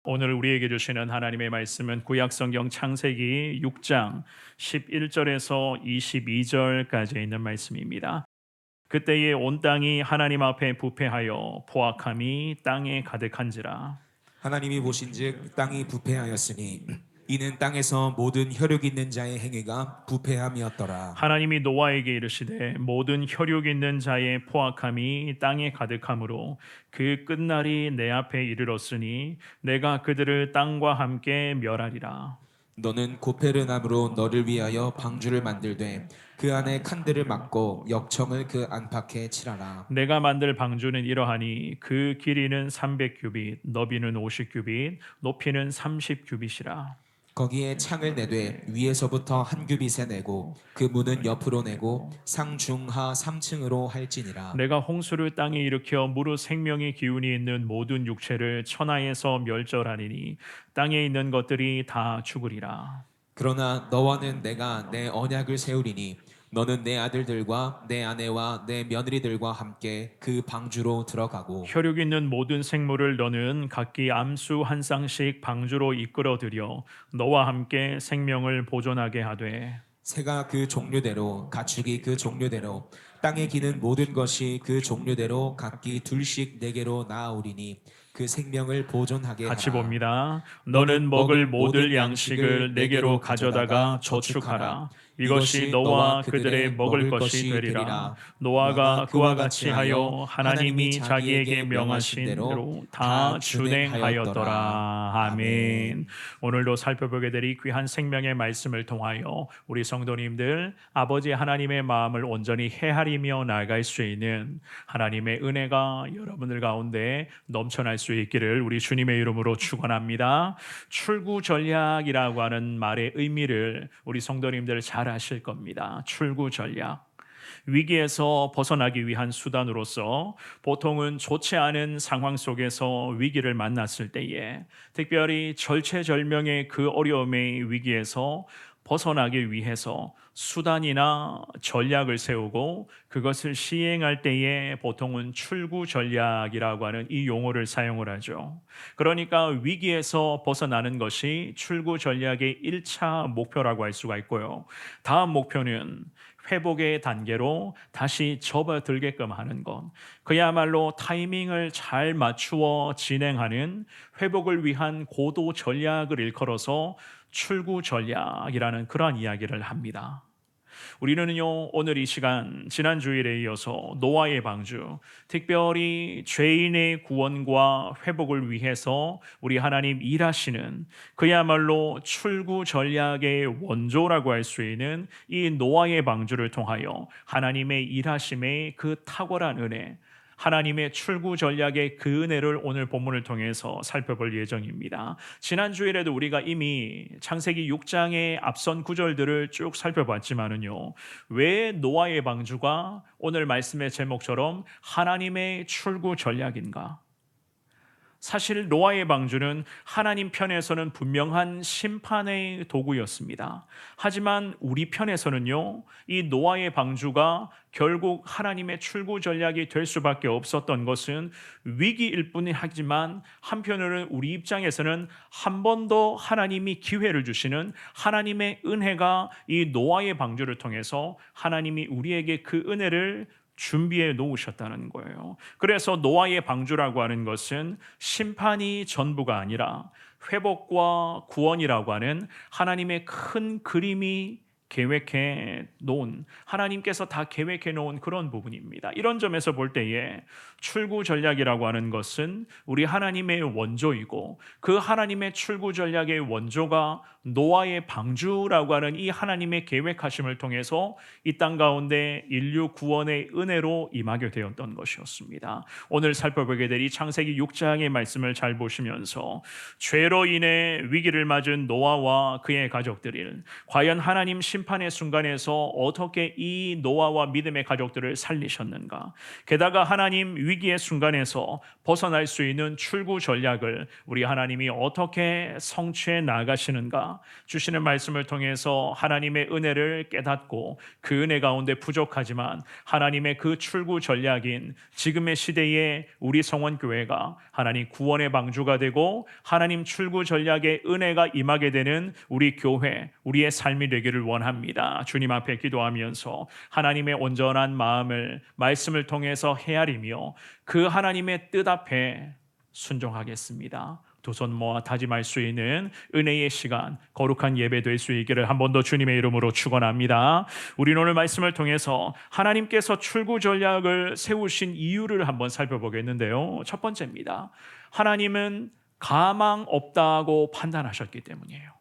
오늘 우리에게 주시는 하나님의 말씀은 구약성경 창세기 6장 11절에서 22절까지 있는 말씀입니다. 그때에 온 땅이 하나님 앞에 부패하여 포악함이 땅에 가득한지라. 하나님이 보신즉 땅이 부패하였으니 이는 땅에서 모든 혈육 있는 자의 행위가 부패함이었더라. 하나님이 노아에게 이르시되 모든 혈육 있는 자의 포악함이 땅에 가득함으로 그 끝날이 내 앞에 이르렀으니 내가 그들을 땅과 함께 멸하리라. 너는 고페르나무로 너를 위하여 방주를 만들되 그 안에 칸들을 막고 역청을 그 안팎에 칠하라. 내가 만들 방주는 이러하니 그 길이는 300규빗, 너비는 50규빗, 높이는 30규빗이라. 거기에 창을 내되 위에서부터 한 규빗에 내고 그 문은 옆으로 내고 상중하 3층으로 할지니라. 내가 홍수를 땅에 일으켜 무릇 생명의 기운이 있는 모든 육체를 천하에서 멸절하리니 땅에 있는 것들이 다 죽으리라. 그러나 너와는 내가 내 언약을 세우리니 너는 내 아들들과 내 아내와 내 며느리들과 함께 그 방주로 들어가고 혈육 있는 모든 생물을 너는 각기 암수 한 쌍씩 방주로 이끌어들여 너와 함께 생명을 보존하게 하되 새가 그 종류대로 가축이 그 종류대로 땅에 기는 모든 것이 그 종류대로 각기 둘씩 내게로 나아오리니 그 생명을 보존하게 같이 하라. 봅니다. 너는 먹을 모든 양식을 내게로 가져다가 저축하라. 이것이 너와 그들의 먹을 것이 되리라. 노아가 그와 같이 하여 하나님이 자기에게 명하신 대로 다 준행하였더라. 아멘. 오늘도 살펴보게 될 이 귀한 생명의 말씀을 통하여 우리 성도님들 아버지 하나님의 마음을 온전히 헤아리며 나아갈 수 있는 하나님의 은혜가 여러분들 가운데 넘쳐날 수 있기를 우리 주님의 이름으로 축원합니다. 출구 전략이라고 하는 말의 의미를 우리 성도님들 잘 아실 겁니다. 출구 전략. 위기에서 벗어나기 위한 수단으로서 보통은 좋지 않은 상황 속에서 위기를 만났을 때에 특별히 절체절명의 그 어려움의 위기에서 벗어나기 위해서 수단이나 전략을 세우고 그것을 시행할 때에 보통은 출구 전략이라고 하는 이 용어를 사용을 하죠. 그러니까 위기에서 벗어나는 것이 출구 전략의 1차 목표라고 할 수가 있고요. 다음 목표는 회복의 단계로 다시 접어들게끔 하는 것. 그야말로 타이밍을 잘 맞추어 진행하는 회복을 위한 고도 전략을 일컬어서 출구 전략이라는 그러한 이야기를 합니다. 우리는요, 오늘 이 시간, 지난 주일에 이어서 노아의 방주, 특별히 죄인의 구원과 회복을 위해서 우리 하나님 일하시는 그야말로 출구 전략의 원조라고 할 수 있는 이 노아의 방주를 통하여 하나님의 일하심의 그 탁월한 은혜, 하나님의 출구 전략의 그 은혜를 오늘 본문을 통해서 살펴볼 예정입니다. 지난 주일에도 우리가 이미 창세기 6장의 앞선 구절들을 쭉 살펴봤지만은요. 왜 노아의 방주가 오늘 말씀의 제목처럼 하나님의 출구 전략인가? 사실 노아의 방주는 하나님 편에서는 분명한 심판의 도구였습니다. 하지만 우리 편에서는요, 이 노아의 방주가 결국 하나님의 출구 전략이 될 수밖에 없었던 것은 위기일 뿐이 하지만 한편으로는 우리 입장에서는 한 번 더 하나님이 기회를 주시는 하나님의 은혜가 이 노아의 방주를 통해서 하나님이 우리에게 그 은혜를 준비해 놓으셨다는 거예요. 그래서 노아의 방주라고 하는 것은 심판이 전부가 아니라 회복과 구원이라고 하는 하나님의 큰 그림이 계획해 놓은, 하나님께서 다 계획해 놓은 그런 부분입니다. 이런 점에서 볼 때에 출구 전략이라고 하는 것은 우리 하나님의 원조이고 그 하나님의 출구 전략의 원조가 노아의 방주라고 하는 이 하나님의 계획하심을 통해서 이 땅 가운데 인류 구원의 은혜로 임하게 되었던 것이었습니다. 오늘 살펴보게 될 이 창세기 6장의 말씀을 잘 보시면서 죄로 인해 위기를 맞은 노아와 그의 가족들을 과연 하나님 심판 심판의 순간에서 어떻게 이 노아와 믿음의 가족들을 살리셨는가? 게다가 하나님 위기의 순간에서 벗어날 수 있는 출구 전략을 우리 하나님이 어떻게 성취해 나가시는가? 주시는 말씀을 통해서 하나님의 은혜를 깨닫고 그 은혜 가운데 부족하지만 하나님의 그 출구 전략인 지금의 시대에 우리 성원교회가 하나님 구원의 방주가 되고 하나님 출구 전략의 은혜가 임하게 되는 우리 교회, 우리의 삶이 되기를 원합니다. 주님 앞에 기도하면서 하나님의 온전한 마음을 말씀을 통해서 헤아리며 그 하나님의 뜻 앞에 순종하겠습니다. 두 손 모아 다짐할 수 있는 은혜의 시간, 거룩한 예배 될 수 있기를 한 번 더 주님의 이름으로 축원합니다. 우리는 오늘 말씀을 통해서 하나님께서 출구 전략을 세우신 이유를 한번 살펴보겠는데요. 첫 번째입니다. 하나님은 가망 없다고 판단하셨기 때문이에요.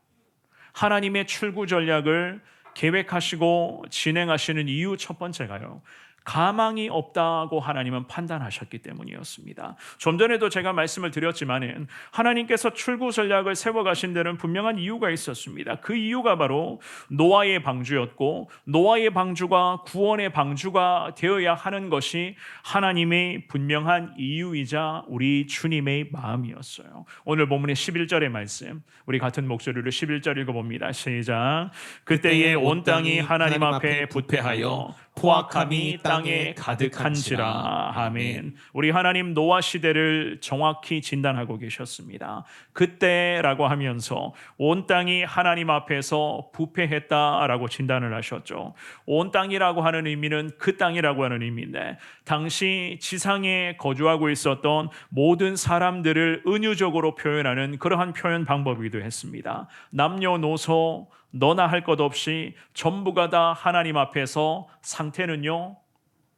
하나님의 출구 전략을 계획하시고 진행하시는 이유 첫 번째가요, 가망이 없다고 하나님은 판단하셨기 때문이었습니다. 좀 전에도 제가 말씀을 드렸지만은 하나님께서 출구 전략을 세워가신 데는 분명한 이유가 있었습니다. 그 이유가 바로 노아의 방주였고, 노아의 방주가 구원의 방주가 되어야 하는 것이 하나님의 분명한 이유이자 우리 주님의 마음이었어요. 오늘 본문의 11절의 말씀, 우리 같은 목소리로 11절 읽어봅니다. 시작. 그때에 온 땅이 하나님 앞에 부패하여 포악함이 땅에 가득한지라. 아멘. 우리 하나님 노아 시대를 정확히 진단하고 계셨습니다. 그때라고 하면서 온 땅이 하나님 앞에서 부패했다라고 진단을 하셨죠. 온 땅이라고 하는 의미는 그 땅이라고 하는 의미인데, 당시 지상에 거주하고 있었던 모든 사람들을 은유적으로 표현하는 그러한 표현 방법이기도 했습니다. 남녀노소 너나 할 것 없이 전부가 다 하나님 앞에서 상태는요,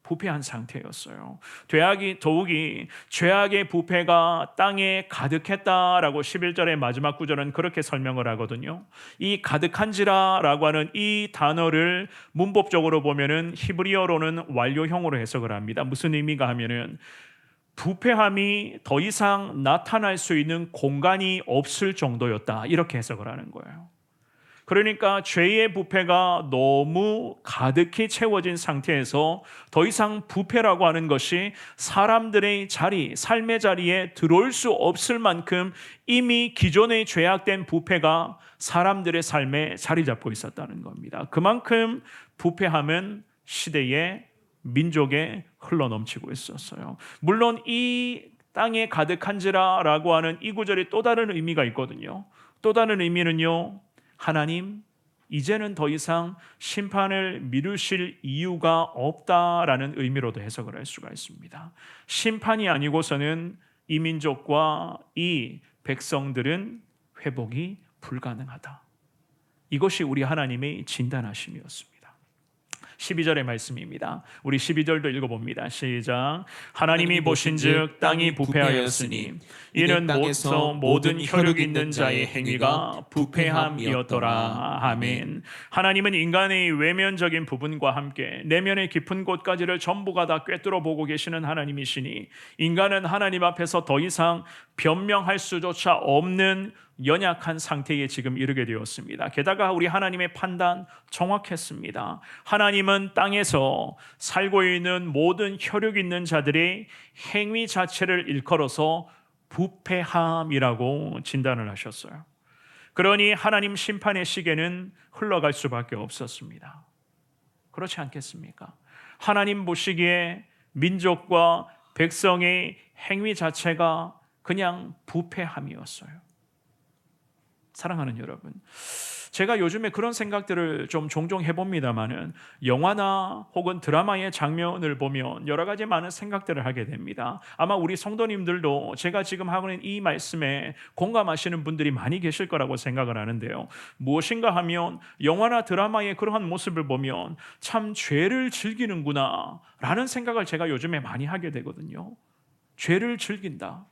부패한 상태였어요. 더욱이 죄악의 부패가 땅에 가득했다라고 11절의 마지막 구절은 그렇게 설명을 하거든요. 이 가득한지라라고 하는 이 단어를 문법적으로 보면은 히브리어로는 완료형으로 해석을 합니다. 무슨 의미가 하면은 부패함이 더 이상 나타날 수 있는 공간이 없을 정도였다, 이렇게 해석을 하는 거예요. 그러니까 죄의 부패가 너무 가득히 채워진 상태에서 더 이상 부패라고 하는 것이 사람들의 자리, 삶의 자리에 들어올 수 없을 만큼 이미 기존의 죄악된 부패가 사람들의 삶에 자리 잡고 있었다는 겁니다. 그만큼 부패함은 시대에, 민족에 흘러넘치고 있었어요. 물론 이 땅에 가득한지라라고 하는 이 구절이 또 다른 의미가 있거든요. 또 다른 의미는요, 하나님 이제는 더 이상 심판을 미루실 이유가 없다라는 의미로도 해석을 할 수가 있습니다. 심판이 아니고서는 이 민족과 이 백성들은 회복이 불가능하다. 이것이 우리 하나님의 진단하심이었습니다. 12절의 말씀입니다. 우리 12절도 읽어봅니다. 시작. 하나님이 보신즉 땅이 부패하였으니 이는 땅에서 모든 혈육 있는 자의 행위가 부패함이었더라. 아멘. 하나님은 인간의 외면적인 부분과 함께 내면의 깊은 곳까지를 전부가 다 꿰뚫어 보고 계시는 하나님이시니, 인간은 하나님 앞에서 더 이상 변명할 수조차 없는 연약한 상태에 지금 이르게 되었습니다. 게다가 우리 하나님의 판단 정확했습니다. 하나님은 땅에서 살고 있는 모든 혈육 있는 자들의 행위 자체를 일컬어서 부패함이라고 진단을 하셨어요. 그러니 하나님 심판의 시계는 흘러갈 수밖에 없었습니다. 그렇지 않겠습니까? 하나님 보시기에 민족과 백성의 행위 자체가 그냥 부패함이었어요. 사랑하는 여러분, 제가 요즘에 그런 생각들을 좀 종종 해봅니다마는 영화나 혹은 드라마의 장면을 보면 여러 가지 많은 생각들을 하게 됩니다. 아마 우리 성도님들도 제가 지금 하고 있는 이 말씀에 공감하시는 분들이 많이 계실 거라고 생각을 하는데요. 무엇인가 하면 영화나 드라마의 그러한 모습을 보면 참 죄를 즐기는구나 라는 생각을 제가 요즘에 많이 하게 되거든요. 죄를 즐긴다.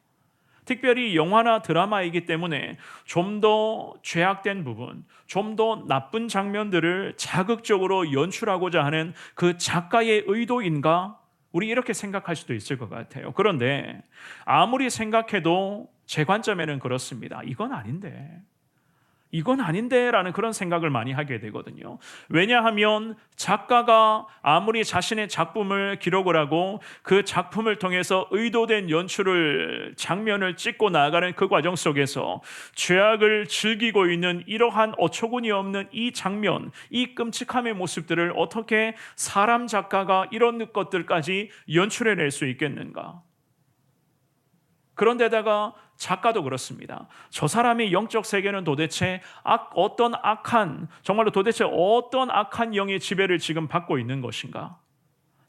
특별히 영화나 드라마이기 때문에 좀 더 죄악된 부분, 좀 더 나쁜 장면들을 자극적으로 연출하고자 하는 그 작가의 의도인가? 우리 이렇게 생각할 수도 있을 것 같아요. 그런데 아무리 생각해도 제 관점에는 그렇습니다. 이건 아닌데. 이건 아닌데라는 그런 생각을 많이 하게 되거든요. 왜냐하면 작가가 아무리 자신의 작품을 기록을 하고 그 작품을 통해서 의도된 장면을 찍고 나아가는 그 과정 속에서 죄악을 즐기고 있는 이러한 어처구니 없는 이 장면, 이 끔찍함의 모습들을 어떻게 사람 작가가 이런 것들까지 연출해낼 수 있겠는가? 그런데다가 작가도 그렇습니다. 저 사람의 영적 세계는 도대체 어떤 악한, 정말로 도대체 어떤 악한 영의 지배를 지금 받고 있는 것인가?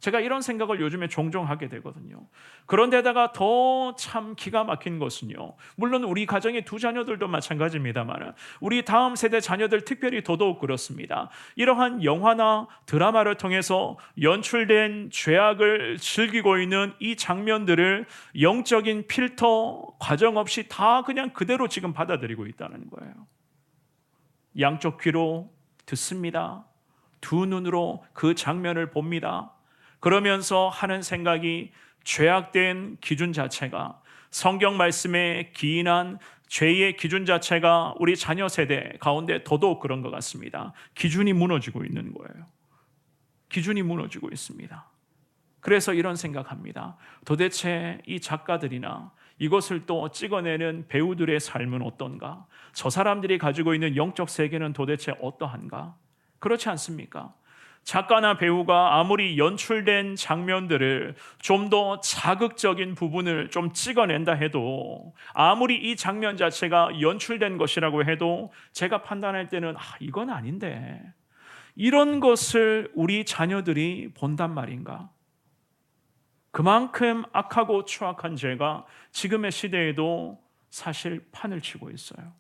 제가 이런 생각을 요즘에 종종 하게 되거든요. 그런데다가 더 참 기가 막힌 것은요, 물론 우리 가정의 두 자녀들도 마찬가지입니다만 우리 다음 세대 자녀들 특별히 더더욱 그렇습니다. 이러한 영화나 드라마를 통해서 연출된 죄악을 즐기고 있는 이 장면들을 영적인 필터 과정 없이 다 그냥 그대로 지금 받아들이고 있다는 거예요. 양쪽 귀로 듣습니다. 두 눈으로 그 장면을 봅니다. 그러면서 하는 생각이 죄악된 기준 자체가, 성경 말씀에 기인한 죄의 기준 자체가 우리 자녀 세대 가운데 더더욱 그런 것 같습니다. 기준이 무너지고 있는 거예요. 기준이 무너지고 있습니다. 그래서 이런 생각합니다. 도대체 이 작가들이나 이것을 또 찍어내는 배우들의 삶은 어떤가? 저 사람들이 가지고 있는 영적 세계는 도대체 어떠한가? 그렇지 않습니까? 작가나 배우가 아무리 연출된 장면들을 좀 더 자극적인 부분을 좀 찍어낸다 해도, 아무리 이 장면 자체가 연출된 것이라고 해도 제가 판단할 때는 이건 아닌데, 이런 것을 우리 자녀들이 본단 말인가? 그만큼 악하고 추악한 죄가 지금의 시대에도 사실 판을 치고 있어요.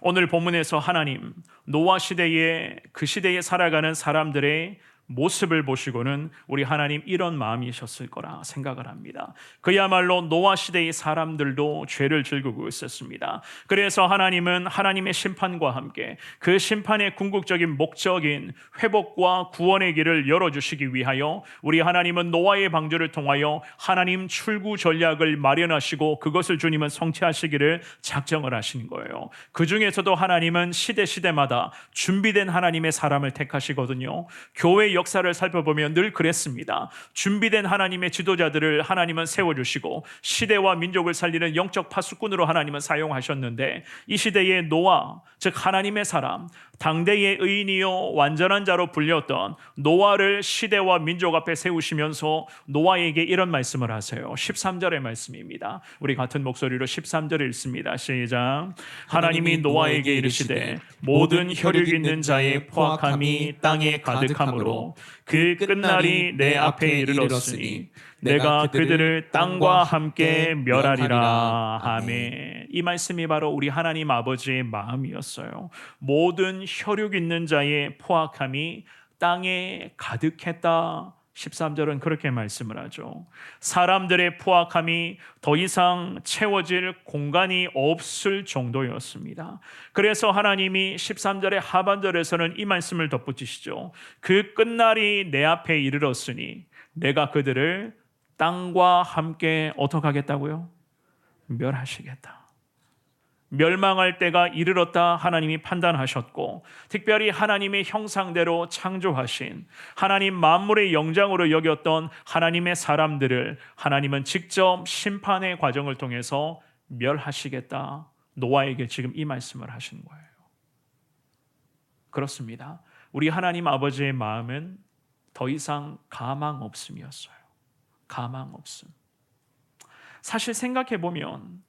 오늘 본문에서 하나님, 노아 시대에 그 시대에 살아가는 사람들의 모습을 보시고는 우리 하나님 이런 마음이셨을 거라 생각을 합니다. 그야말로 노아 시대의 사람들도 죄를 즐기고 있었습니다. 그래서 하나님은 하나님의 심판과 함께 그 심판의 궁극적인 목적인 회복과 구원의 길을 열어주시기 위하여 우리 하나님은 노아의 방주를 통하여 하나님 출구 전략을 마련하시고 그것을 주님은 성취하시기를 작정을 하신 거예요. 그 중에서도 하나님은 시대마다 준비된 하나님의 사람을 택하시거든요. 교회 역사를 살펴보면 늘 그랬습니다. 준비된 하나님의 지도자들을 하나님은 세워주시고 시대와 민족을 살리는 영적 파수꾼으로 하나님은 사용하셨는데, 이 시대의 노아, 즉 하나님의 사람, 당대의 의인이요 완전한 자로 불렸던 노아를 시대와 민족 앞에 세우시면서 노아에게 이런 말씀을 하세요. 13절의 말씀입니다. 우리 같은 목소리로 13절 읽습니다. 시작. 하나님이 노아에게 이르시되 모든 혈육 있는 자의 포악함이 땅에 가득함으로 그 끝날이 내 앞에 이르렀으니 내가 그들을 땅과 함께 멸하리라. 아멘. 이 말씀이 바로 우리 하나님 아버지의 마음이었어요. 모든 혈육 있는 자의 포악함이 땅에 가득했다. 13절은 그렇게 말씀을 하죠. 사람들의 포악함이 더 이상 채워질 공간이 없을 정도였습니다. 그래서 하나님이 13절의 하반절에서는 이 말씀을 덧붙이시죠. 그 끝날이 내 앞에 이르렀으니 내가 그들을 땅과 함께 어떻게 하겠다고요? 멸하시겠다. 멸망할 때가 이르렀다 하나님이 판단하셨고, 특별히 하나님의 형상대로 창조하신 하나님 만물의 영장으로 여겼던 하나님의 사람들을 하나님은 직접 심판의 과정을 통해서 멸하시겠다. 노아에게 지금 이 말씀을 하신 거예요. 그렇습니다. 우리 하나님 아버지의 마음은 더 이상 가망 없음이었어요. 가망 없음. 사실 생각해 보면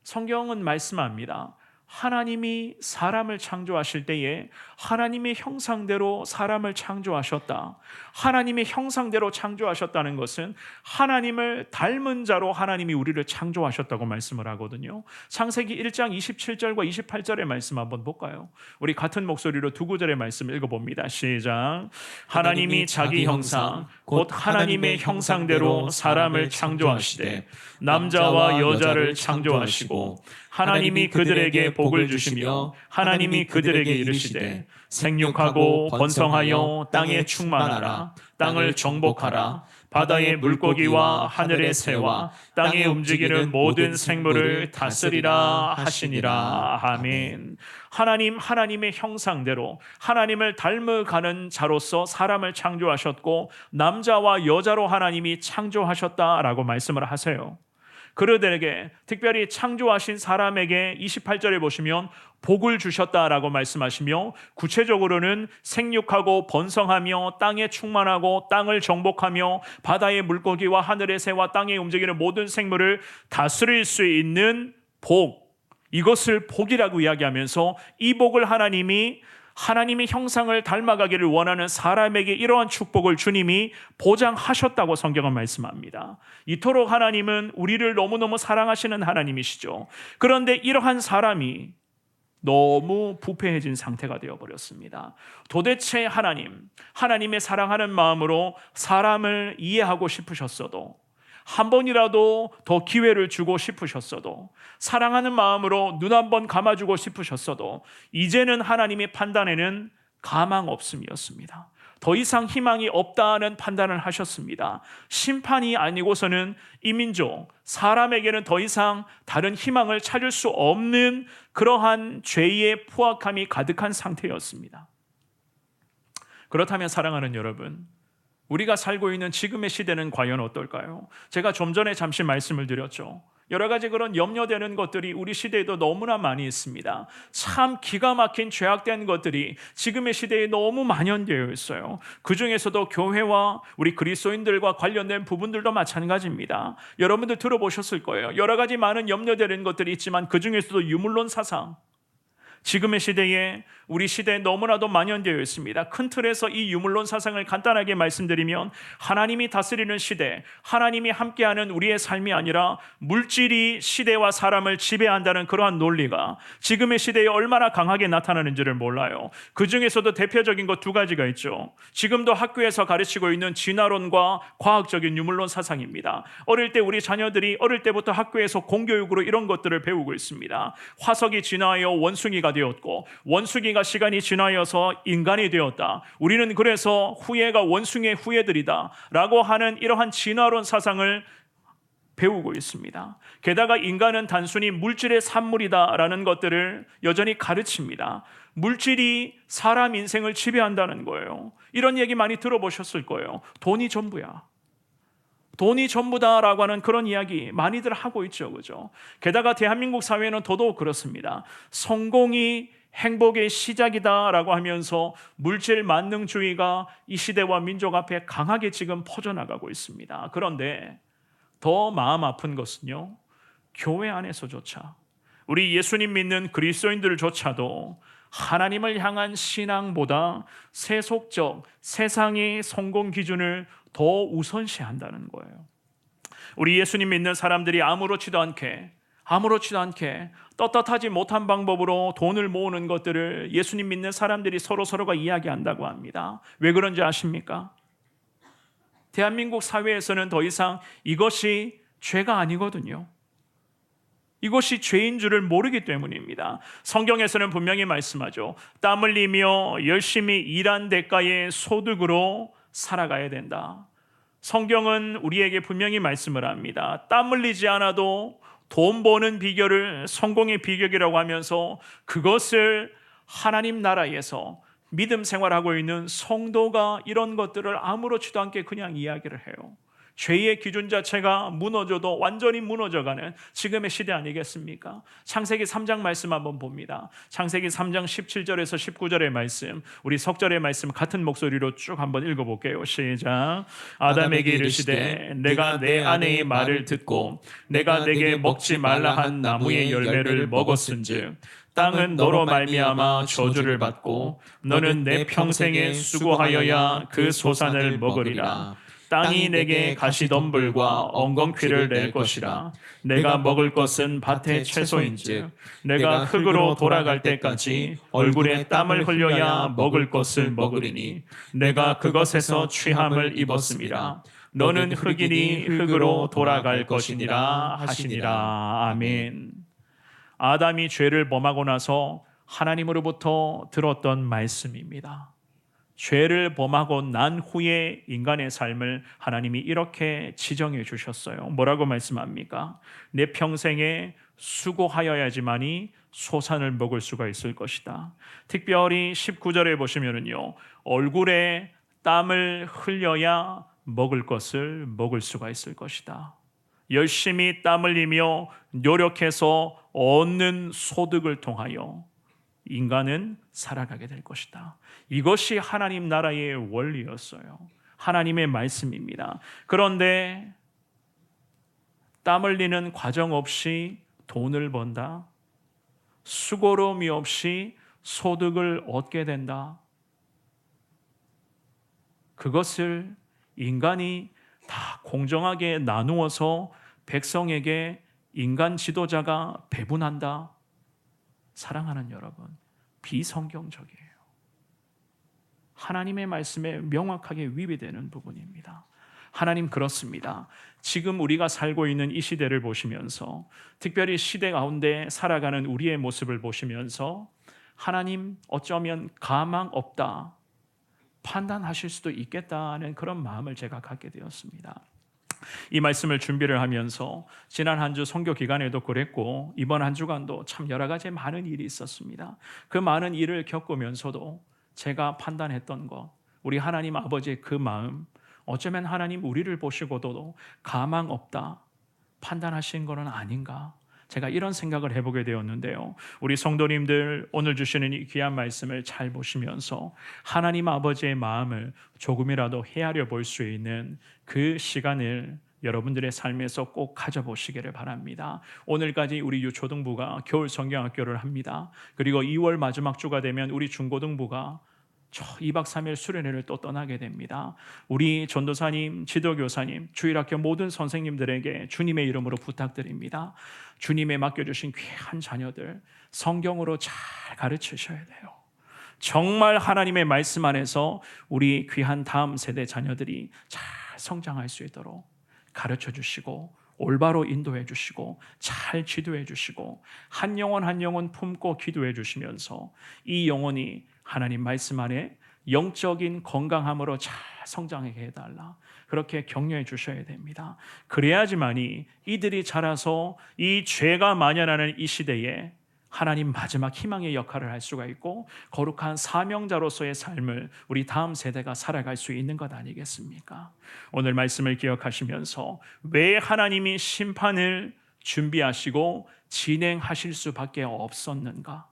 성경은 말씀합니다. 하나님이 사람을 창조하실 때에 하나님의 형상대로 사람을 창조하셨다. 하나님의 형상대로 창조하셨다는 것은 하나님을 닮은 자로 하나님이 우리를 창조하셨다고 말씀을 하거든요. 창세기 1장 27절과 28절의 말씀 한번 볼까요? 우리 같은 목소리로 두 구절의 말씀 읽어봅니다. 시작. 하나님이 자기 형상 곧 하나님의 형상대로 사람을 창조하시되 남자와 여자를 창조하시고 하나님이 그들에게 복을 주시며 하나님이 그들에게 이르시되 생육하고 번성하여 땅에 충만하라. 땅을 정복하라. 바다의 물고기와 하늘의 새와 땅에 움직이는 모든 생물을 다스리라 하시니라. 아멘. 하나님의 형상대로 하나님을 닮아가는 자로서 사람을 창조하셨고 남자와 여자로 하나님이 창조하셨다라고 말씀을 하세요. 그들에게 특별히 창조하신 사람에게 28절에 보시면 복을 주셨다라고 말씀하시며 구체적으로는 생육하고 번성하며 땅에 충만하고 땅을 정복하며 바다의 물고기와 하늘의 새와 땅에 움직이는 모든 생물을 다스릴 수 있는 복, 이것을 복이라고 이야기하면서 이 복을 하나님의 형상을 닮아가기를 원하는 사람에게 이러한 축복을 주님이 보장하셨다고 성경은 말씀합니다. 이토록 하나님은 우리를 너무너무 사랑하시는 하나님이시죠. 그런데 이러한 사람이 너무 부패해진 상태가 되어버렸습니다. 도대체 하나님의 사랑하는 마음으로 사람을 이해하고 싶으셨어도, 한 번이라도 더 기회를 주고 싶으셨어도, 사랑하는 마음으로 눈 한 번 감아주고 싶으셨어도 이제는 하나님의 판단에는 가망 없음이었습니다. 더 이상 희망이 없다는 판단을 하셨습니다. 심판이 아니고서는 이 민족, 사람에게는 더 이상 다른 희망을 찾을 수 없는 그러한 죄의 포악함이 가득한 상태였습니다. 그렇다면 사랑하는 여러분, 우리가 살고 있는 지금의 시대는 과연 어떨까요? 제가 좀 전에 잠시 말씀을 드렸죠. 여러 가지 그런 염려되는 것들이 우리 시대에도 너무나 많이 있습니다. 참 기가 막힌 죄악된 것들이 지금의 시대에 너무 만연되어 있어요. 그 중에서도 교회와 우리 그리스도인들과 관련된 부분들도 마찬가지입니다. 여러분들 들어보셨을 거예요. 여러 가지 많은 염려되는 것들이 있지만 그 중에서도 유물론 사상, 지금의 시대에 우리 시대에 너무나도 만연되어 있습니다. 큰 틀에서 이 유물론 사상을 간단하게 말씀드리면 하나님이 다스리는 시대, 하나님이 함께하는 우리의 삶이 아니라 물질이 시대와 사람을 지배한다는 그러한 논리가 지금의 시대에 얼마나 강하게 나타나는지를 몰라요. 그 중에서도 대표적인 것 두 가지가 있죠. 지금도 학교에서 가르치고 있는 진화론과 과학적인 유물론 사상입니다. 어릴 때 우리 자녀들이 어릴 때부터 학교에서 공교육으로 이런 것들을 배우고 있습니다. 화석이 진화하여 원숭이가 되었고 원숭이가 시간이 지나여서 인간이 되었다. 우리는 그래서 후예가 원숭이의 후예들이다 라고 하는 이러한 진화론 사상을 배우고 있습니다. 게다가 인간은 단순히 물질의 산물이다 라는 것들을 여전히 가르칩니다. 물질이 사람 인생을 지배한다는 거예요. 이런 얘기 많이 들어보셨을 거예요. 돈이 전부야. 돈이 전부다라고 하는 그런 이야기 많이들 하고 있죠. 그죠? 게다가 대한민국 사회는 더더욱 그렇습니다. 성공이 행복의 시작이다라고 하면서 물질 만능주의가 이 시대와 민족 앞에 강하게 지금 퍼져나가고 있습니다. 그런데 더 마음 아픈 것은요, 교회 안에서조차 우리 예수님 믿는 그리스도인들조차도 하나님을 향한 신앙보다 세속적 세상의 성공 기준을 더 우선시한다는 거예요. 우리 예수님 믿는 사람들이 아무렇지도 않게 떳떳하지 못한 방법으로 돈을 모으는 것들을 예수님 믿는 사람들이 서로가 이야기한다고 합니다. 왜 그런지 아십니까? 대한민국 사회에서는 더 이상 이것이 죄가 아니거든요. 이것이 죄인 줄을 모르기 때문입니다. 성경에서는 분명히 말씀하죠. 땀 흘리며 열심히 일한 대가의 소득으로 살아가야 된다. 성경은 우리에게 분명히 말씀을 합니다. 땀 흘리지 않아도 돈 버는 비결을 성공의 비결이라고 하면서 그것을 하나님 나라에서 믿음 생활하고 있는 성도가 이런 것들을 아무렇지도 않게 그냥 이야기를 해요. 죄의 기준 자체가 무너져도 완전히 무너져가는 지금의 시대 아니겠습니까? 창세기 3장 말씀 한번 봅니다. 창세기 3장 17절에서 19절의 말씀, 우리 석절의 말씀 같은 목소리로 쭉 한번 읽어볼게요. 시작. 아담에게 이르시되 내가 내 아내의 말을 듣고 내가 내게 먹지 말라 한 나무의 열매를 먹었은즉 땅은 너로 말미암아 저주를 받고 너는 내 평생에 수고하여야 그 소산을 먹으리라. 땅이 내게 가시덤불과 엉겅퀴를 낼 것이라. 내가 먹을 것은 밭의 채소인즉 내가 흙으로 돌아갈 때까지 얼굴에 땀을 흘려야 먹을 것을 먹으리니 내가 그것에서 취함을 입었음이라. 너는 흙이니 흙으로 돌아갈 것이니라 하시니라. 아멘. 아담이 죄를 범하고 나서 하나님으로부터 들었던 말씀입니다. 죄를 범하고 난 후에 인간의 삶을 하나님이 이렇게 지정해 주셨어요. 뭐라고 말씀합니까? 내 평생에 수고하여야지만이 소산을 먹을 수가 있을 것이다. 특별히 19절에 보시면은요, 얼굴에 땀을 흘려야 먹을 것을 먹을 수가 있을 것이다. 열심히 땀 흘리며 노력해서 얻는 소득을 통하여 인간은 살아가게 될 것이다. 이것이 하나님 나라의 원리였어요. 하나님의 말씀입니다. 그런데 땀 흘리는 과정 없이 돈을 번다, 수고로움이 없이 소득을 얻게 된다. 그것을 인간이 다 공정하게 나누어서 백성에게 인간 지도자가 배분한다. 사랑하는 여러분, 비성경적이에요. 하나님의 말씀에 명확하게 위배되는 부분입니다. 하나님 그렇습니다. 지금 우리가 살고 있는 이 시대를 보시면서, 특별히 시대 가운데 살아가는 우리의 모습을 보시면서 하나님 어쩌면 가망 없다 판단하실 수도 있겠다는 그런 마음을 제가 갖게 되었습니다. 이 말씀을 준비를 하면서 지난 한 주 선교 기간에도 그랬고 이번 한 주간도 참 여러 가지 많은 일이 있었습니다. 그 많은 일을 겪으면서도 제가 판단했던 것, 우리 하나님 아버지의 그 마음, 어쩌면 하나님 우리를 보시고도 가망 없다 판단하신 것은 아닌가, 제가 이런 생각을 해보게 되었는데요. 우리 성도님들 오늘 주시는 이 귀한 말씀을 잘 보시면서 하나님 아버지의 마음을 조금이라도 헤아려 볼 수 있는 그 시간을 여러분들의 삶에서 꼭 가져보시기를 바랍니다. 오늘까지 우리 유초등부가 겨울 성경학교를 합니다. 그리고 2월 마지막 주가 되면 우리 중고등부가 2박 3일 수련회를 또 떠나게 됩니다. 우리 전도사님, 지도교사님, 주일학교 모든 선생님들에게 주님의 이름으로 부탁드립니다. 주님의 맡겨주신 귀한 자녀들 성경으로 잘 가르치셔야 돼요. 정말 하나님의 말씀 안에서 우리 귀한 다음 세대 자녀들이 잘 성장할 수 있도록 가르쳐 주시고 올바로 인도해 주시고 잘 지도해 주시고 한 영혼 한 영혼 품고 기도해 주시면서 이 영혼이 하나님 말씀 안에 영적인 건강함으로 잘 성장하게 해달라, 그렇게 격려해 주셔야 됩니다. 그래야지만이 이들이 자라서 이 죄가 만연하는 이 시대에 하나님 마지막 희망의 역할을 할 수가 있고 거룩한 사명자로서의 삶을 우리 다음 세대가 살아갈 수 있는 것 아니겠습니까? 오늘 말씀을 기억하시면서 왜 하나님이 심판을 준비하시고 진행하실 수밖에 없었는가?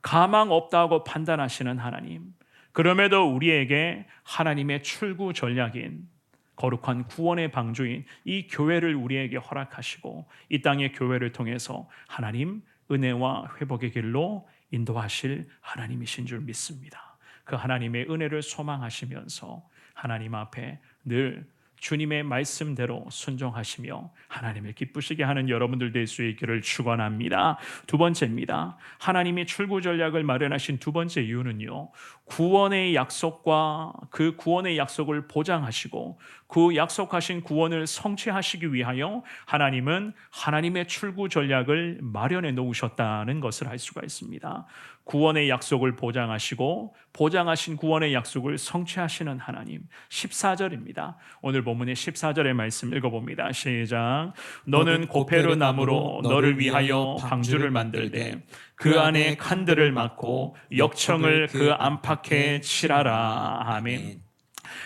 가망 없다고 판단하시는 하나님, 그럼에도 우리에게 하나님의 출구 전략인 거룩한 구원의 방주인 이 교회를 우리에게 허락하시고 이 땅의 교회를 통해서 하나님 은혜와 회복의 길로 인도하실 하나님이신 줄 믿습니다. 그 하나님의 은혜를 소망하시면서 하나님 앞에 늘 주님의 말씀대로 순종하시며 하나님을 기쁘시게 하는 여러분들 될 수 있기를 축원합니다. 두 번째입니다. 하나님이 출구 전략을 마련하신 두 번째 이유는요, 구원의 약속과 그 구원의 약속을 보장하시고 그 약속하신 구원을 성취하시기 위하여 하나님은 하나님의 출구 전략을 마련해 놓으셨다는 것을 알 수가 있습니다. 구원의 약속을 보장하시고 보장하신 구원의 약속을 성취하시는 하나님. 14절입니다. 오늘 본문의 14절의 말씀 읽어봅니다. 시작. 너는 고페르 나무로 너를 위하여 방주를 만들되 그 안에 칸들을 막고 역청을 그 안팎에 칠하라. 아멘.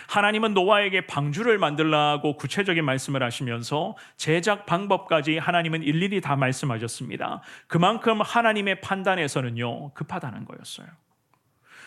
하나님은 노아에게 방주를 만들라고 구체적인 말씀을 하시면서 제작 방법까지 하나님은 일일이 다 말씀하셨습니다. 그만큼 하나님의 판단에서는요, 급하다는 거였어요.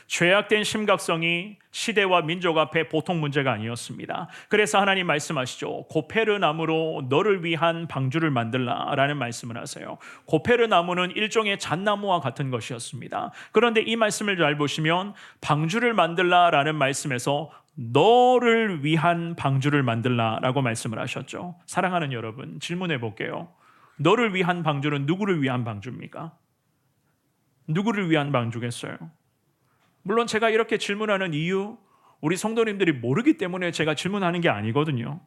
죄악된 심각성이 시대와 민족 앞에 보통 문제가 아니었습니다. 그래서 하나님 말씀하시죠. 고페르 나무로 너를 위한 방주를 만들라라는 말씀을 하세요. 고페르 나무는 일종의 잣나무와 같은 것이었습니다. 그런데 이 말씀을 잘 보시면 방주를 만들라라는 말씀에서 너를 위한 방주를 만들라라고 말씀을 하셨죠. 사랑하는 여러분, 질문해 볼게요. 너를 위한 방주는 누구를 위한 방주입니까? 누구를 위한 방주겠어요? 물론 제가 이렇게 질문하는 이유, 우리 성도님들이 모르기 때문에 제가 질문하는 게 아니거든요.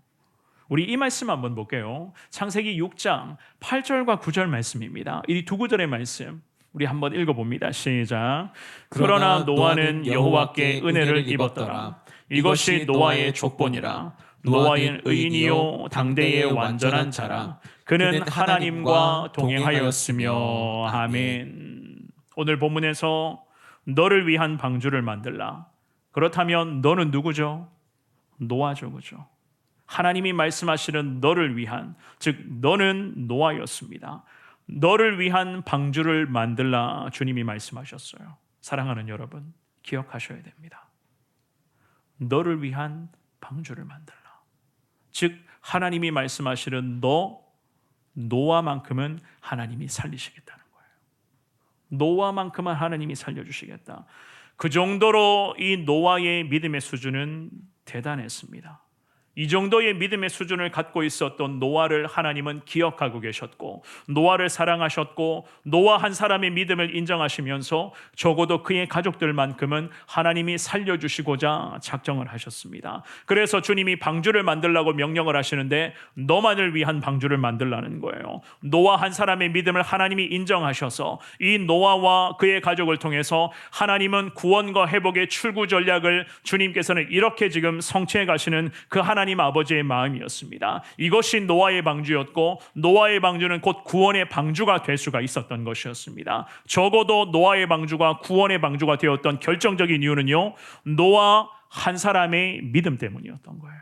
우리 이 말씀 한번 볼게요. 창세기 6장 8절과 9절 말씀입니다. 이 두 구절의 말씀, 우리 한번 읽어봅니다. 시작. 그러나 노아는 여호와께 은혜를 입었더라. 이것이 노아의 족본이라. 노아인 의인이요 당대의 완전한 자라. 그는 하나님과 동행하였으며. 아멘. 오늘 본문에서 너를 위한 방주를 만들라. 그렇다면 너는 누구죠? 노아죠, 그죠? 하나님이 말씀하시는 너를 위한, 즉 너는 노아였습니다. 너를 위한 방주를 만들라 주님이 말씀하셨어요. 사랑하는 여러분, 기억하셔야 됩니다. 너를 위한 방주를 만들라. 즉 하나님이 말씀하시는 노아만큼은 하나님이 살리시겠다는 거예요. 노아만큼은 하나님이 살려주시겠다. 그 정도로 이 노아의 믿음의 수준은 대단했습니다. 이 정도의 믿음의 수준을 갖고 있었던 노아를 하나님은 기억하고 계셨고, 노아를 사랑하셨고, 노아 한 사람의 믿음을 인정하시면서 적어도 그의 가족들만큼은 하나님이 살려주시고자 작정을 하셨습니다. 그래서 주님이 방주를 만들라고 명령을 하시는데 너만을 위한 방주를 만들라는 거예요. 노아 한 사람의 믿음을 하나님이 인정하셔서 이 노아와 그의 가족을 통해서 하나님은 구원과 회복의 출구 전략을 주님께서는 이렇게 지금 성취해 가시는 그 하나님 아버지의 마음이었습니다. 이것이 노아의 방주였고, 노아의 방주는 곧 구원의 방주가 될 수가 있었던 것이었습니다. 적어도 노아의 방주가 구원의 방주가 되었던 결정적인 이유는요, 노아 한 사람의 믿음 때문이었던 거예요.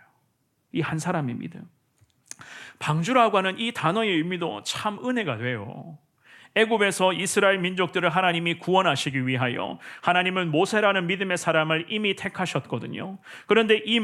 이 한 사람의 믿음. 방주라고 하는 이 단어의 의미도 참 은혜가 돼요. 애굽에서 이스라엘 민족들을 하나님이 구원하시기 위하여 하나님은 모세라는 믿음의 사람을 이미 택하셨거든요. 그런데 이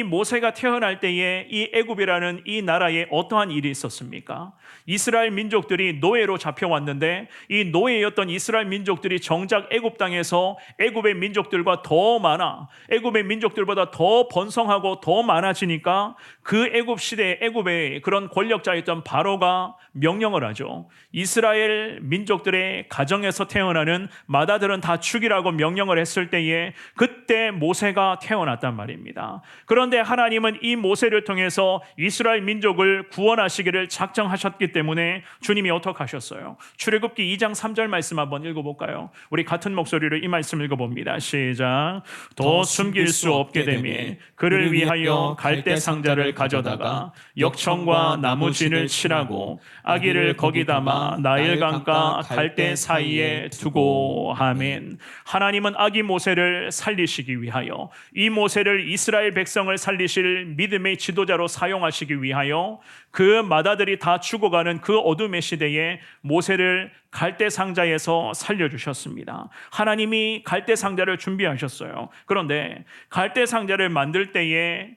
모세가 태어날 때에 이 애굽이라는 이 나라에 어떠한 일이 있었습니까? 이스라엘 민족들이 노예로 잡혀왔는데 이 노예였던 이스라엘 민족들이 정작 애굽 땅에서 애굽의 민족들과 더 많아, 애굽의 민족들보다 더 번성하고 더 많아지니까 그 애굽 시대에 애굽의 그런 권력자였던 바로가 명령을 하죠. 이스라엘 민족들의 가정에서 태어나는 맏아들은 다 죽이라고 명령을 했을 때에 그때 모세가 태어났단 말입니다. 그런데 하나님은 이 모세를 통해서 이스라엘 민족을 구원하시기를 작정하셨기 때문에 주님이 어떻게 하셨어요? 출애굽기 2장 3절 말씀 한번 읽어볼까요? 우리 같은 목소리로 이 말씀 읽어봅니다. 시작. 더 숨길 수 없게 되매 그를 위하여 갈대 상자를 가져다가 역청과 나무진을 칠하고 아기를 거기 담아 나일강과 갈대 사이에 두고. 아멘. 하나님은 아기 모세를 살리시기 위하여, 이 모세를 이스라엘 백성을 살리실 믿음의 지도자로 사용하시기 위하여 그 맏아들이 다 죽어가는 그 어둠의 시대에 모세를 갈대 상자에서 살려주셨습니다. 하나님이 갈대 상자를 준비하셨어요. 그런데 갈대 상자를 만들 때에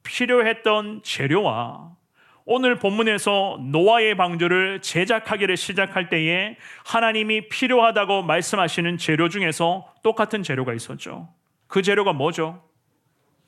필요했던 재료와 오늘 본문에서 노아의 방주를 제작하기를 시작할 때에 하나님이 필요하다고 말씀하시는 재료 중에서 똑같은 재료가 있었죠. 그 재료가 뭐죠?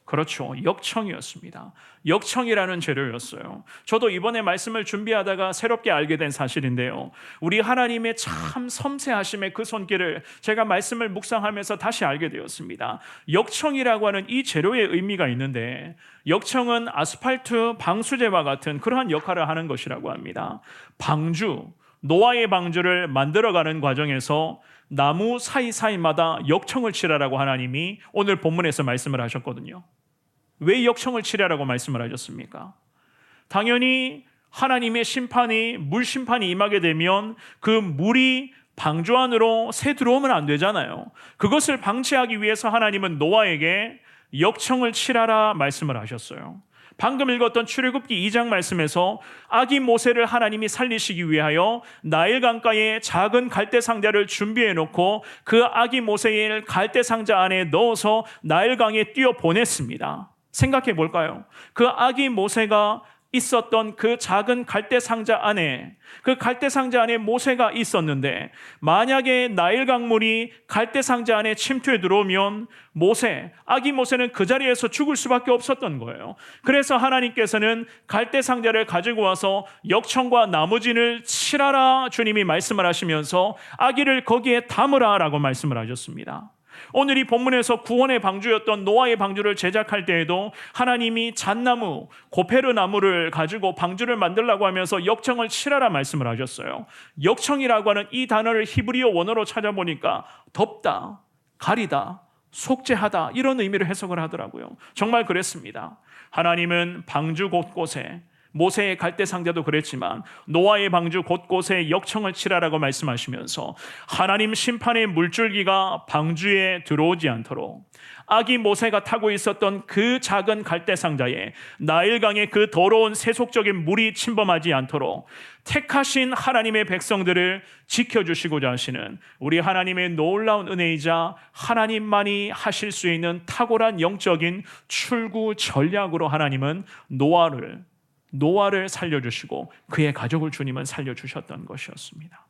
그렇죠. 역청이었습니다. 역청이라는 재료였어요. 저도 이번에 말씀을 준비하다가 새롭게 알게 된 사실인데요. 우리 하나님의 참 섬세하심의 그 손길을 제가 말씀을 묵상하면서 다시 알게 되었습니다. 역청이라고 하는 이 재료의 의미가 있는데, 역청은 아스팔트 방수제와 같은 그러한 역할을 하는 것이라고 합니다. 방주, 노아의 방주를 만들어가는 과정에서 나무 사이사이마다 역청을 칠하라고 하나님이 오늘 본문에서 말씀을 하셨거든요. 왜 역청을 칠하라고 말씀을 하셨습니까? 당연히 하나님의 심판이, 물 심판이 임하게 되면 그 물이 방주 안으로 새 들어오면 안 되잖아요. 그것을 방치하기 위해서 하나님은 노아에게 역청을 칠하라 말씀을 하셨어요. 방금 읽었던 출애굽기 2장 말씀에서 아기 모세를 하나님이 살리시기 위하여 나일강가에 작은 갈대 상자를 준비해 놓고 그 아기 모세를 갈대 상자 안에 넣어서 나일강에 띄워 보냈습니다. 생각해 볼까요? 그 아기 모세가 있었던 그 작은 갈대 상자 안에, 그 갈대 상자 안에 모세가 있었는데 만약에 나일 강물이 갈대 상자 안에 침투해 들어오면 아기 모세는 그 자리에서 죽을 수밖에 없었던 거예요. 그래서 하나님께서는 갈대 상자를 가지고 와서 역청과 나무진을 칠하라 주님이 말씀을 하시면서 아기를 거기에 담으라 라고 말씀을 하셨습니다. 오늘 이 본문에서 구원의 방주였던 노아의 방주를 제작할 때에도 하나님이 잣나무, 고페르 나무를 가지고 방주를 만들라고 하면서 역청을 칠하라 말씀을 하셨어요. 역청이라고 하는 이 단어를 히브리어 원어로 찾아보니까 덮다, 가리다, 속죄하다 이런 의미를 해석을 하더라고요. 정말 그랬습니다. 하나님은 방주 곳곳에 모세의 갈대상자도 그랬지만 노아의 방주 곳곳에 역청을 칠하라고 말씀하시면서 하나님 심판의 물줄기가 방주에 들어오지 않도록 아기 모세가 타고 있었던 그 작은 갈대상자에 나일강의 그 더러운 세속적인 물이 침범하지 않도록 택하신 하나님의 백성들을 지켜주시고자 하시는 우리 하나님의 놀라운 은혜이자 하나님만이 하실 수 있는 탁월한 영적인 출구 전략으로 하나님은 노아를 살려주시고 그의 가족을 주님은 살려주셨던 것이었습니다.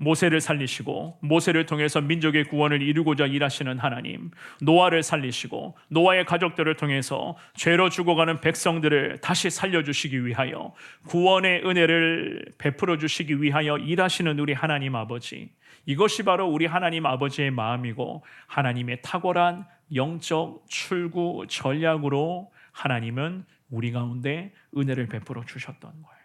모세를 살리시고 모세를 통해서 민족의 구원을 이루고자 일하시는 하나님, 노아를 살리시고 노아의 가족들을 통해서 죄로 죽어가는 백성들을 다시 살려주시기 위하여 구원의 은혜를 베풀어 주시기 위하여 일하시는 우리 하나님 아버지, 이것이 바로 우리 하나님 아버지의 마음이고 하나님의 탁월한 영적 출구 전략으로 하나님은 우리 가운데 은혜를 베풀어 주셨던 거예요.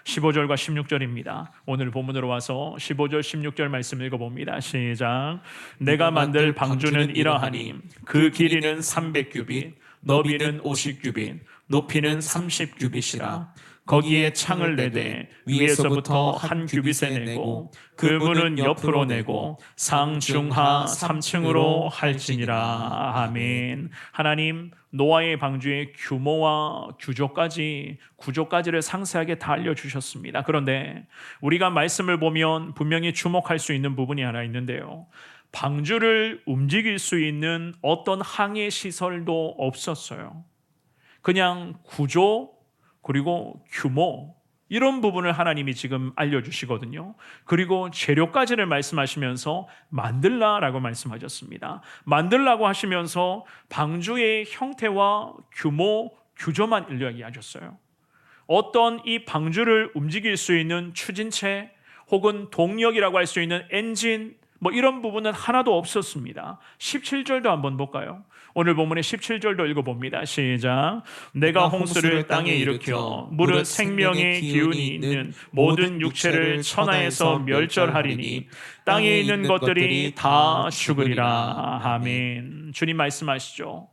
15절과 16절입니다. 오늘 본문으로 와서 15절 16절 말씀 읽어봅니다. 시작. 내가 만들 방주는 이러하니 그 길이는 300규빗, 너비는 50규빗, 높이는 30규빗이라. 거기에 창을 내되 위에서부터 한 규빗에 내고 그 문은 옆으로 내고 상중하 3층으로 할지니라. 아멘. 하나님 노아의 방주의 규모와 구조까지를 상세하게 다 알려주셨습니다. 그런데 우리가 말씀을 보면 분명히 주목할 수 있는 부분이 하나 있는데요. 방주를 움직일 수 있는 어떤 항해 시설도 없었어요. 그냥 구조 그리고 규모 이런 부분을 하나님이 지금 알려주시거든요. 그리고 재료까지를 말씀하시면서 만들라라고 말씀하셨습니다. 만들라고 하시면서 방주의 형태와 규모, 규조만 이야기하셨어요. 어떤 이 방주를 움직일 수 있는 추진체 혹은 동력이라고 할 수 있는 엔진 이런 부분은 하나도 없었습니다. 17절도 한번 볼까요? 오늘 본문의 17절도 읽어봅니다. 시작. 내가 홍수를 땅에 일으켜 물은 생명의 기운이 있는 모든 육체를 천하에서 멸절하리니 땅에 있는 것들이 다 죽으리라. 아멘. 주님 말씀하시죠.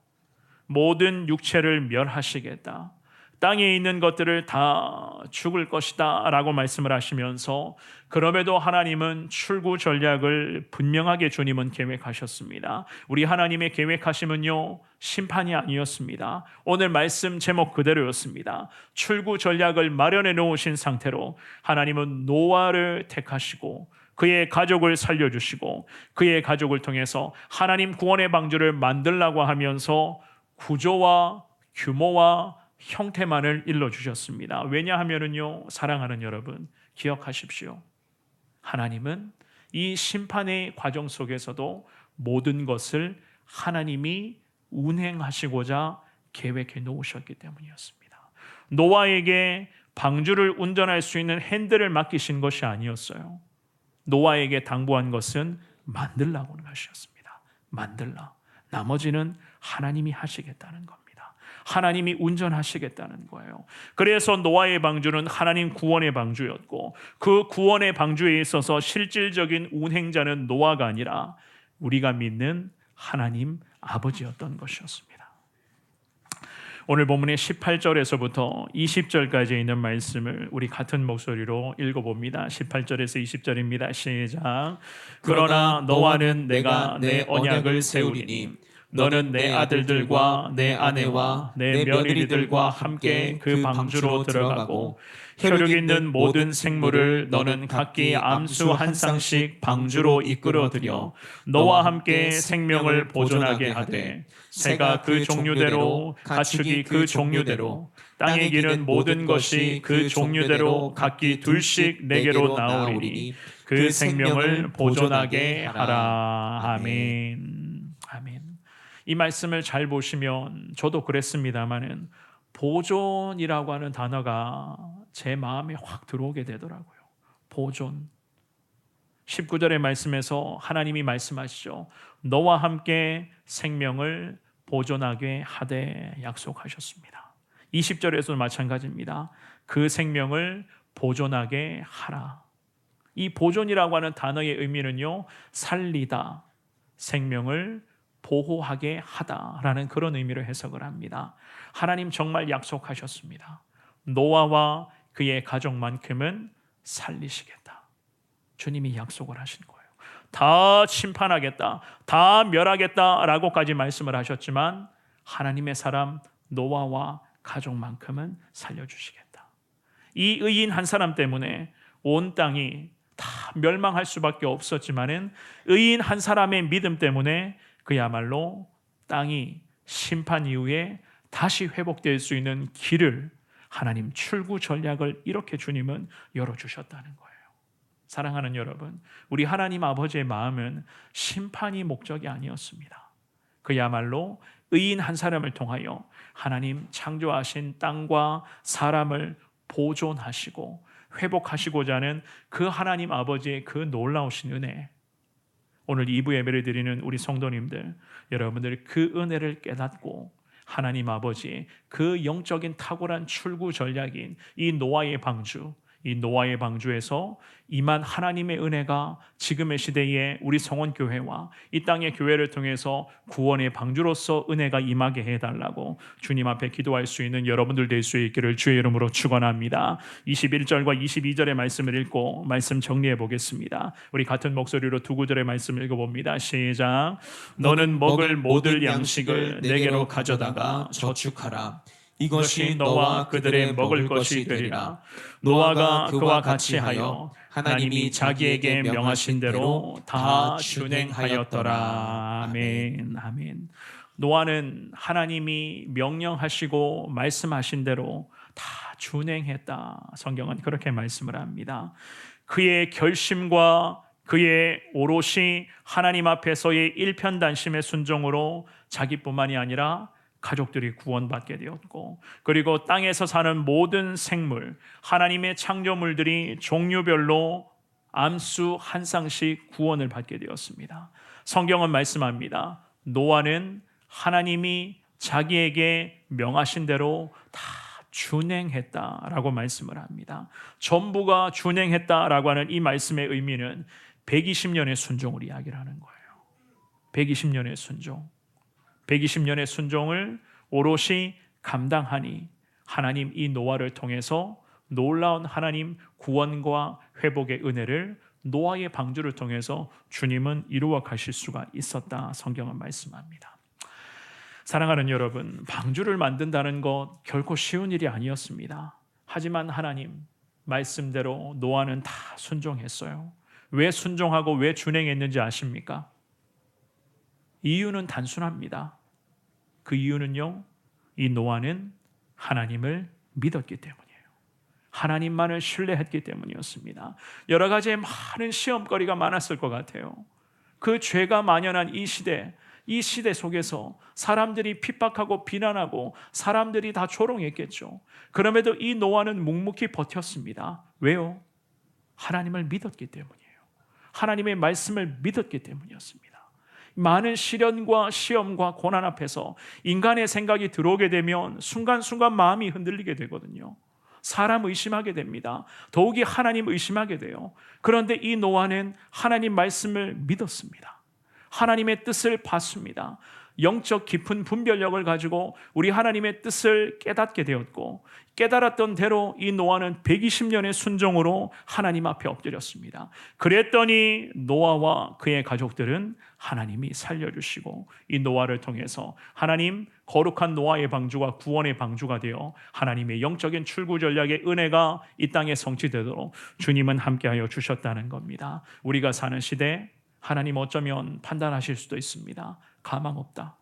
모든 육체를 멸하시겠다. 땅에 있는 것들을 다 죽을 것이다 라고 말씀을 하시면서 그럼에도 하나님은 출구 전략을 분명하게 주님은 계획하셨습니다. 우리 하나님의 계획하심은요 심판이 아니었습니다. 오늘 말씀 제목 그대로였습니다. 출구 전략을 마련해 놓으신 상태로 하나님은 노아를 택하시고 그의 가족을 살려주시고 그의 가족을 통해서 하나님 구원의 방주를 만들라고 하면서 구조와 규모와 형태만을 일러주셨습니다. 왜냐하면요 사랑하는 여러분 기억하십시오. 하나님은 이 심판의 과정 속에서도 모든 것을 하나님이 운행하시고자 계획해 놓으셨기 때문이었습니다. 노아에게 방주를 운전할 수 있는 핸들을 맡기신 것이 아니었어요. 노아에게 당부한 것은 만들라고 하는 것이었습니다. 만들라. 나머지는 하나님이 하시겠다는 겁니다. 하나님이 운전하시겠다는 거예요. 그래서 노아의 방주는 하나님 구원의 방주였고 그 구원의 방주에 있어서 실질적인 운행자는 노아가 아니라 우리가 믿는 하나님 아버지였던 것이었습니다. 오늘 본문의 18절에서부터 20절까지 있는 말씀을 우리 같은 목소리로 읽어봅니다. 18절에서 20절입니다. 시작. 그러나 너와는 내가 내 언약을 세우리니 너는 내 아들들과 내 아내와 내 며느리들과 함께 그 방주로 들어가고 혈육 있는 모든 생물을 너는 각기 암수 한 쌍씩 방주로 이끌어들여 너와 함께 생명을 보존하게 하되 새가 그 종류대로 가축이 그 종류대로 땅에 기는 모든 것이 그 종류대로 각기 둘씩 내게로 나오리니 그 생명을 보존하게 하라. 아멘. 아멘. 이 말씀을 잘 보시면 저도 그랬습니다마는 보존이라고 하는 단어가 제 마음에 확 들어오게 되더라고요. 보존. 19절의 말씀에서 하나님이 말씀하시죠. 너와 함께 생명을 보존하게 하되 약속하셨습니다. 20절에서도 마찬가지입니다. 그 생명을 보존하게 하라. 이 보존이라고 하는 단어의 의미는요, 살리다, 생명을 보호하게 하다라는 그런 의미로 해석을 합니다. 하나님 정말 약속하셨습니다. 노아와 그의 가족만큼은 살리시겠다. 주님이 약속을 하신 거예요. 다 심판하겠다, 다 멸하겠다라고까지 말씀을 하셨지만 하나님의 사람 노아와 가족만큼은 살려주시겠다. 이 의인 한 사람 때문에 온 땅이 다 멸망할 수밖에 없었지만은 의인 한 사람의 믿음 때문에 그야말로 땅이 심판 이후에 다시 회복될 수 있는 길을 하나님 출구 전략을 이렇게 주님은 열어주셨다는 거예요. 사랑하는 여러분, 우리 하나님 아버지의 마음은 심판이 목적이 아니었습니다. 그야말로 의인 한 사람을 통하여 하나님 창조하신 땅과 사람을 보존하시고 회복하시고자 하는 그 하나님 아버지의 그 놀라우신 은혜, 오늘 2부 예배를 드리는 우리 성도님들, 여러분들 그 은혜를 깨닫고 하나님 아버지의 그 영적인 탁월한 출구 전략인 이 노아의 방주, 이 노아의 방주에서 임한 하나님의 은혜가 지금의 시대에 우리 성원교회와 이 땅의 교회를 통해서 구원의 방주로서 은혜가 임하게 해달라고 주님 앞에 기도할 수 있는 여러분들 될 수 있기를 주의 이름으로 축원합니다. 21절과 22절의 말씀을 읽고 말씀 정리해 보겠습니다. 우리 같은 목소리로 두 구절의 말씀을 읽어봅니다. 시작. 너는 먹을 모든 양식을 내게로 가져다가 저축하라. 이것이 너와 그들의 먹을 것이 되리라. 노아가 그와 같이 하여 하나님이 자기에게 명하신 대로 다 준행하였더라. 아멘. 아멘. 노아는 하나님이 명령하시고 말씀하신 대로 다 준행했다. 성경은 그렇게 말씀을 합니다. 그의 결심과 그의 오롯이 하나님 앞에서의 일편단심의 순종으로 자기뿐만이 아니라 가족들이 구원받게 되었고, 그리고 땅에서 사는 모든 생물, 하나님의 창조물들이 종류별로 암수 한 쌍씩 구원을 받게 되었습니다. 성경은 말씀합니다. 노아는 하나님이 자기에게 명하신 대로 다 준행했다라고 말씀을 합니다. 전부가 준행했다라고 하는 이 말씀의 의미는 120년의 순종을 이야기를 하는 거예요. 120년의 순종. 120년의 순종을 오롯이 감당하니 하나님 이 노아를 통해서 놀라운 하나님 구원과 회복의 은혜를 노아의 방주를 통해서 주님은 이루어 가실 수가 있었다. 성경은 말씀합니다. 사랑하는 여러분, 방주를 만든다는 것 결코 쉬운 일이 아니었습니다. 하지만 하나님 말씀대로 노아는 다 순종했어요. 왜 순종하고 왜 준행했는지 아십니까? 이유는 단순합니다. 그 이유는요, 이 노아는 하나님을 믿었기 때문이에요. 하나님만을 신뢰했기 때문이었습니다. 여러 가지의 많은 시험거리가 많았을 것 같아요. 그 죄가 만연한 이 시대 속에서 사람들이 핍박하고 비난하고 사람들이 다 조롱했겠죠. 그럼에도 이 노아는 묵묵히 버텼습니다. 왜요? 하나님을 믿었기 때문이에요. 하나님의 말씀을 믿었기 때문이었습니다. 많은 시련과 시험과 고난 앞에서 인간의 생각이 들어오게 되면 순간순간 마음이 흔들리게 되거든요. 사람 의심하게 됩니다. 더욱이 하나님 의심하게 돼요. 그런데 이 노아는 하나님 말씀을 믿었습니다. 하나님의 뜻을 봤습니다. 영적 깊은 분별력을 가지고 우리 하나님의 뜻을 깨닫게 되었고, 깨달았던 대로 이 노아는 120년의 순종으로 하나님 앞에 엎드렸습니다. 그랬더니 노아와 그의 가족들은 하나님이 살려주시고 이 노아를 통해서 하나님 거룩한 노아의 방주가 구원의 방주가 되어 하나님의 영적인 출구 전략의 은혜가 이 땅에 성취되도록 주님은 함께하여 주셨다는 겁니다. 우리가 사는 시대 하나님 어쩌면 판단하실 수도 있습니다. 가망 없다.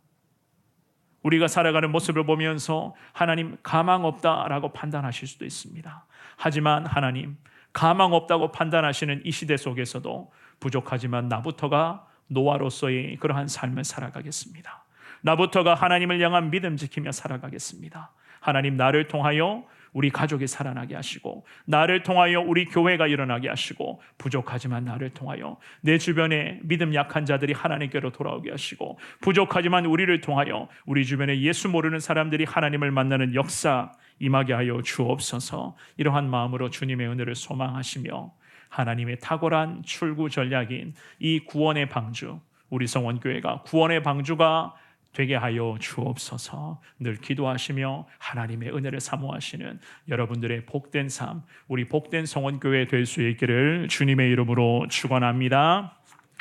우리가 살아가는 모습을 보면서 하나님 가망 없다라고 판단하실 수도 있습니다. 하지만 하나님 가망 없다고 판단하시는 이 시대 속에서도 부족하지만 나부터가 노아로서의 그러한 삶을 살아가겠습니다. 나부터가 하나님을 향한 믿음 지키며 살아가겠습니다. 하나님 나를 통하여 우리 가족이 살아나게 하시고, 나를 통하여 우리 교회가 일어나게 하시고, 부족하지만 나를 통하여 내 주변에 믿음 약한 자들이 하나님께로 돌아오게 하시고, 부족하지만 우리를 통하여 우리 주변에 예수 모르는 사람들이 하나님을 만나는 역사 임하게 하여 주옵소서. 이러한 마음으로 주님의 은혜를 소망하시며 하나님의 탁월한 출구 전략인 이 구원의 방주, 우리 성원교회가 구원의 방주가 되게 하여 주옵소서. 늘 기도하시며 하나님의 은혜를 사모하시는 여러분들의 복된 삶, 우리 복된 성원교회 될 수 있기를 주님의 이름으로 축원합니다.